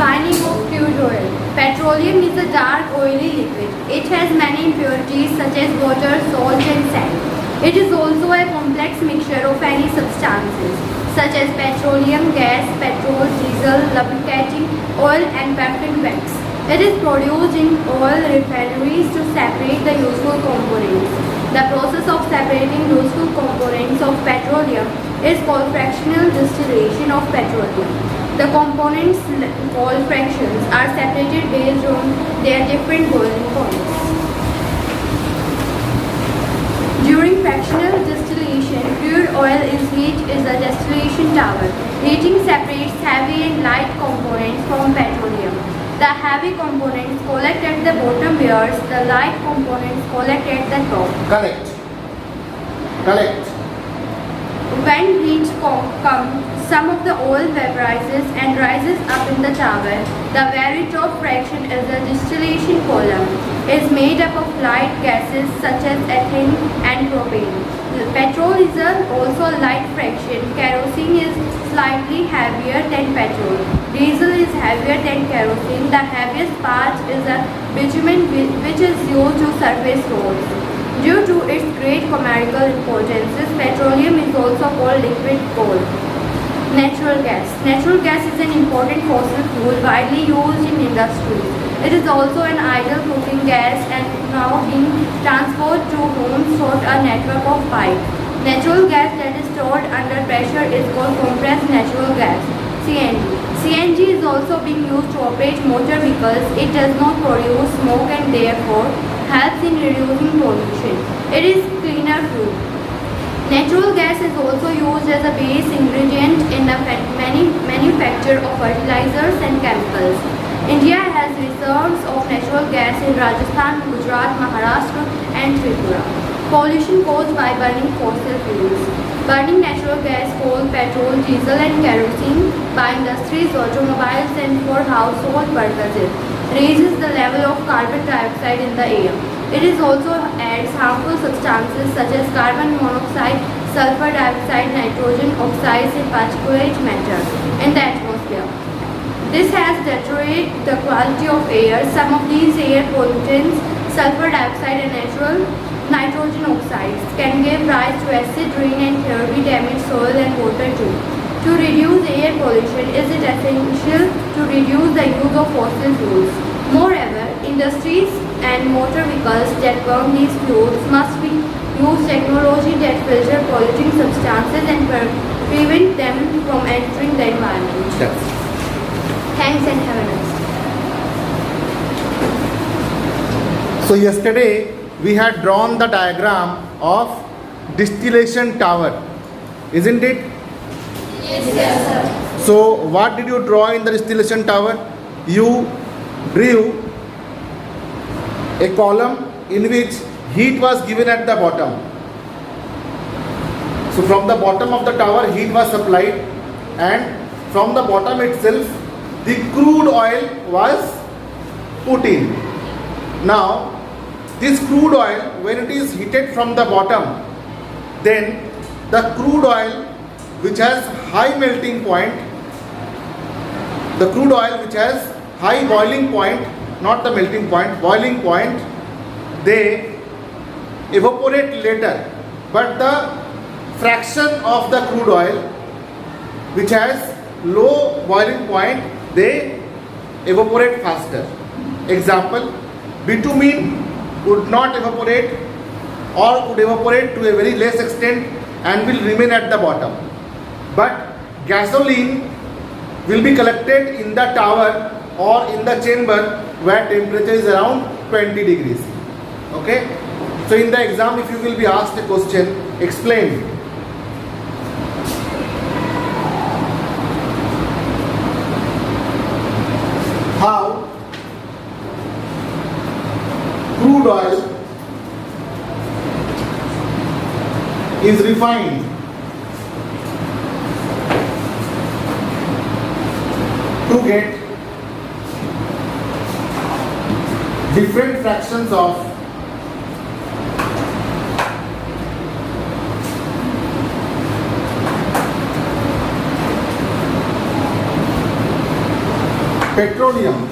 Refining of crude oil. Petroleum is a dark oily liquid. It has many impurities such as water, salt and sand. It is also a complex mixture of many substances such as petroleum gas, petrol, diesel, lubricating oil and paraffin wax. It is produced in oil refineries to separate the useful components. The process of separating useful components of petroleum is called fractional distillation of petroleum. The components called fractions are separated based on their different boiling points. During fractional distillation, crude oil is heated in the distillation tower. Heating separates heavy and light components from petroleum. The heavy components collect at the bottom, whereas the light components collect at the top. Correct. When heat comes, some of the oil vaporizes and rises up in the tower. The very top fraction is the distillation column. It is made up of light gases such as ethane and propane. Petrol is also a light fraction. Kerosene is slightly heavier than petrol. Diesel is heavier than kerosene. The heaviest part is a bitumen, which is used to surface roads. Due to its great commercial importance, petroleum is also called liquid coal. Natural gas. Natural gas is an important fossil fuel widely used in industries. It is also an ideal cooking gas and now being transported to homes through a network of pipes. Natural gas that is stored under pressure is called compressed natural gas, CNG. CNG is also being used to operate motor vehicles. It does not produce smoke and therefore helps in reducing pollution. It is cleaner fuel. Natural gas is also used as a base ingredient in the manufacture of fertilizers and chemicals. India has reserves of natural gas in Rajasthan, Gujarat, Maharashtra and Tripura. Pollution caused by burning fossil fuels. Burning natural gas, coal, petrol, diesel and kerosene by industries, automobiles and for household purposes raises the level of carbon dioxide in the air. It also adds harmful substances such as carbon monoxide, sulfur dioxide, nitrogen oxides and particulate matter in the atmosphere. This has deteriorated the quality of air. Some of these air pollutants, sulfur dioxide and nitrogen oxides, can give rise to acid rain and thoroughly damage soil and water too. To reduce air pollution, is it essential to reduce the use of fossil fuels. Moreover, industries and motor vehicles that burn these fuels must use technology that filter polluting substances and prevent them from entering the environment. Yes. Thanks and have a nice day. So yesterday we had drawn the diagram of distillation tower, isn't it? Yes, sir. So what did you draw in the distillation tower? You drew a column in which heat was given at the bottom. So from the bottom of the tower heat was supplied, and from the bottom itself the crude oil was put in. Now this crude oil, when it is heated from the bottom, then the crude oil which has high melting point, the crude oil which has high boiling point, not the melting point, boiling point, they evaporate later, but the fraction of the crude oil which has low boiling point, they evaporate faster. Example, bitumen would not evaporate or would evaporate to a very less extent and will remain at the bottom. But gasoline will be collected in the tower or in the chamber where temperature is around 20 degrees. Okay? So in the exam, if you will be asked a question, explain. How crude oil is refined to get different fractions of petroleum.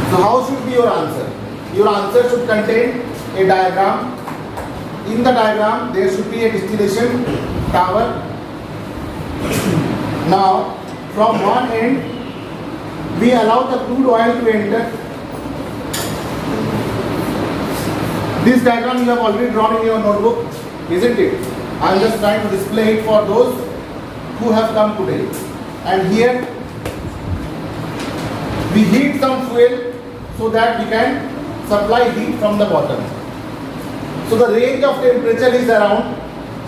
So how should be your answer? Your answer should contain a diagram. In the diagram, there should be a distillation tower. Now, from one end, we allow the crude oil to enter. This diagram you have already drawn in your notebook, isn't it? I am just trying to display it for those who have come today. And here, we heat some fuel so that we can supply heat from the bottom. So the range of temperature is around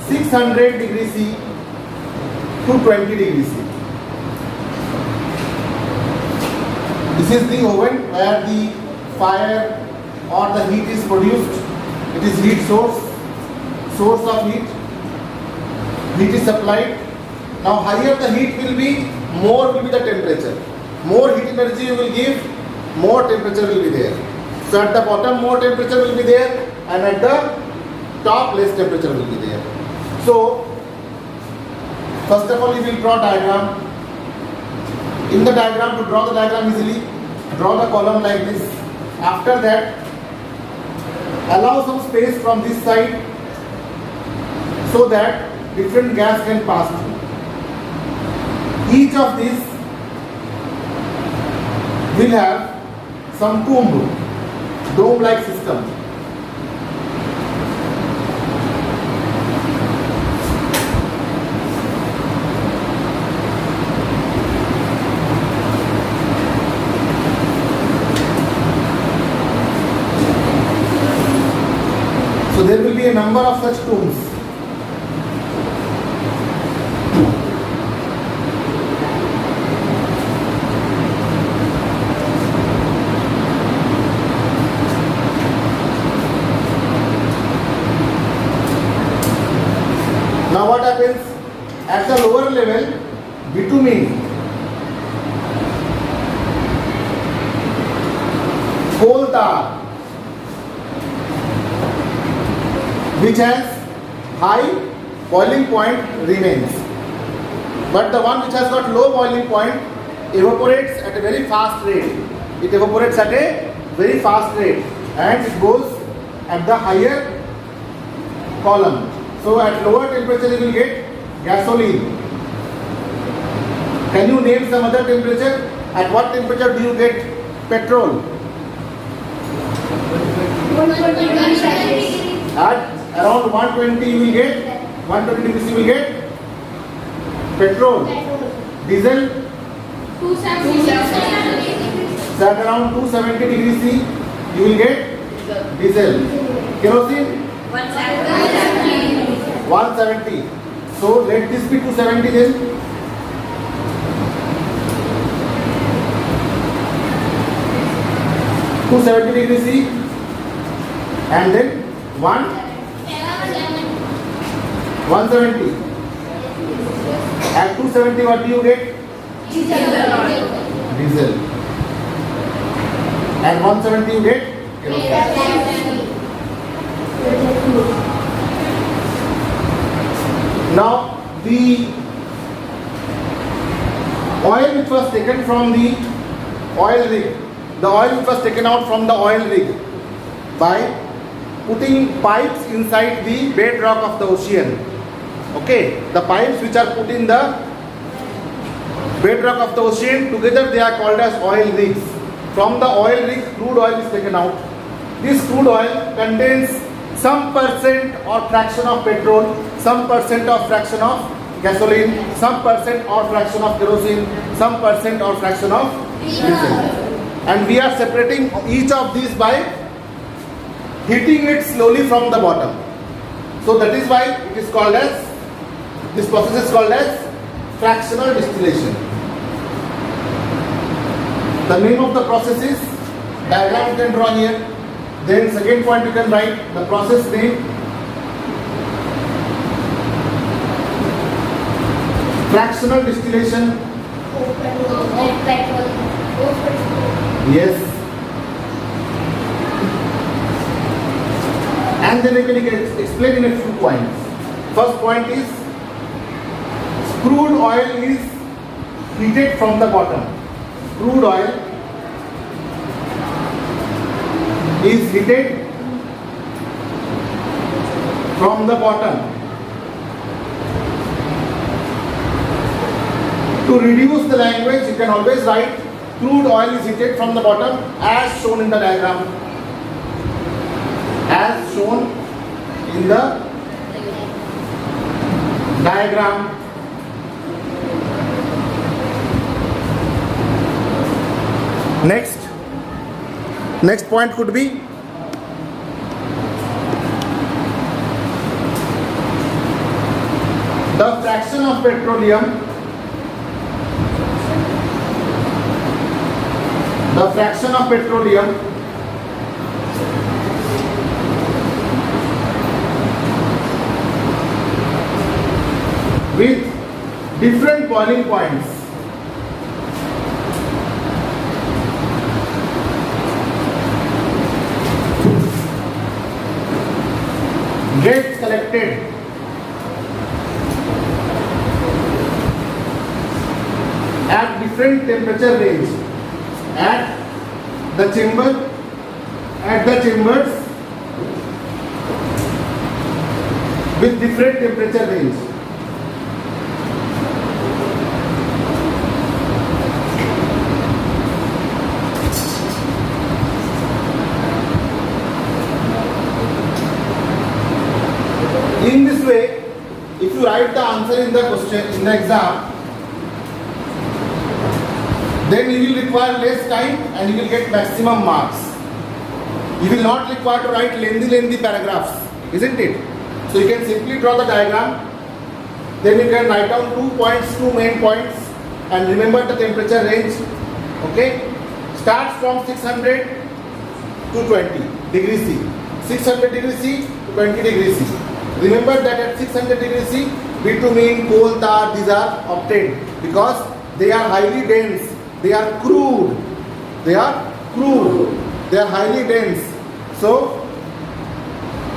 600 degrees C to 20 degrees C. This is the oven where the fire or the heat is produced. It is heat source of heat. Heat is supplied. Now higher the heat will be, more will be the temperature. More heat energy you will give, more temperature will be there. So at the bottom more temperature will be there, and at the top less temperature will be there. So first of all you will draw diagram. In the diagram, to draw the diagram easily, draw the column like this. After that, allow some space from this side so that different gas can pass through. Each of these will have some dome-like system. So there will be a number of such tombs. Now what happens? At the lower level, bitumen, coal tar, which has high boiling point remains, but the one which has got low boiling point evaporates at a very fast rate. It evaporates at a very fast rate and it goes at the higher column. So at lower temperature you will get gasoline. Can you name some other temperature? At what temperature do you get petrol? At around 120 you will get, 120 degrees you will get petrol. Diesel? 270. So at around 270 degrees C you will get diesel. Kerosene? 170. So let this be 270 then. (270 degrees C) and then 170. At 270 what do you get? Diesel. And 170 you get? Kerosene. Now the oil which was taken from the oil rig, the oil which was taken out from the oil rig by putting pipes inside the bedrock of the ocean. Okay, the pipes which are put in the bedrock of the ocean, together they are called as oil rigs. From the oil rig, crude oil is taken out. This crude oil contains some percent or fraction of petrol, some percent or fraction of gasoline, some percent or fraction of kerosene, some percent or fraction of diesel. And we are separating each of these by heating it slowly from the bottom. So that is why it is called as, this process is called as fractional distillation. The name of the process is, diagram you can draw here. Then second point you can write the process name. Fractional distillation. Yes. And then you can explain in a few points. First point is crude oil is heated from the bottom. Crude oil is heated from the bottom. To reduce the language, you can always write crude oil is heated from the bottom as shown in the diagram. As shown in the diagram. Next point could be the fraction of petroleum. The fraction of petroleum with different boiling points gets collected at different temperature range at the chambers with different temperature range. In this way, if you write the answer in the question in the exam, then you will require less time and you will get maximum marks. You will not require to write lengthy paragraphs, isn't it? So you can simply draw the diagram, then you can write down 2 points, 2 main points, and remember the temperature range. Okay? Starts from 600 to 20 degrees C. 600 degrees C to 20 degrees C. Remember that at 600 degrees C, bitumen, coal tar, these are obtained because they are highly dense. They are crude. They are highly dense. So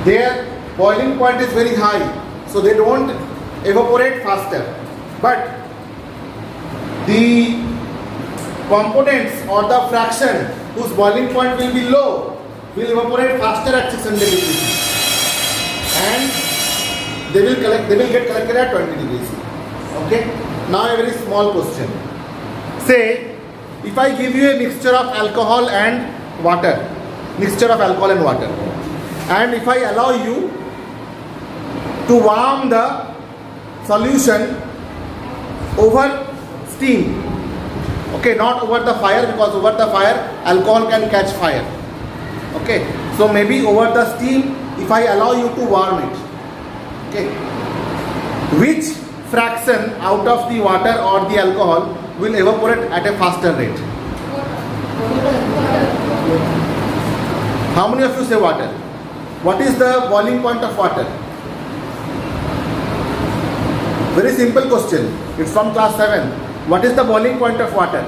their boiling point is very high. So they don't evaporate faster. But the components or the fraction whose boiling point will be low will evaporate faster at 600 degrees C. And they will get collected at 20 degrees C. Okay? Now a very small question. Say, if I give you a mixture of alcohol and water, and if I allow you to warm the solution over steam, okay, not over the fire, because over the fire alcohol can catch fire, okay, so maybe over the steam, if I allow you to warm it, okay, which fraction out of the water or the alcohol will evaporate at a faster rate? How many of you say water? What is the boiling point of water? Very simple question. It's from class 7. What is the boiling point of water?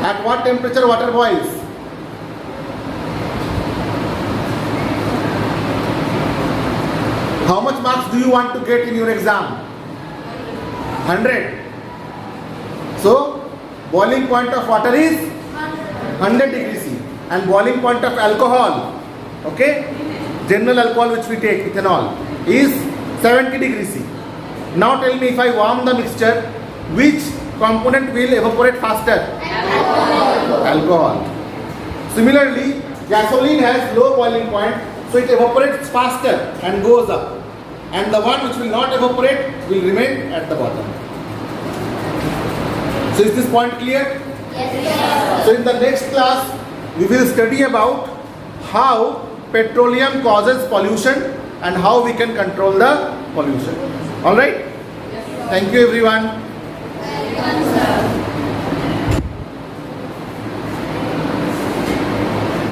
At what temperature water boils? How much marks do you want to get in your exam? 100. So, boiling point of water is 100 degrees C, and boiling point of alcohol, okay, general alcohol which we take, ethanol, is 70 degrees C. Now tell me, if I warm the mixture, which component will evaporate faster? Alcohol. Similarly, gasoline has low boiling point, so it evaporates faster and goes up, and the one which will not evaporate will remain at the bottom. So is this point clear? Yes. So in the next class, we will study about how petroleum causes pollution and how we can control the pollution. Alright? Yes. Thank you everyone.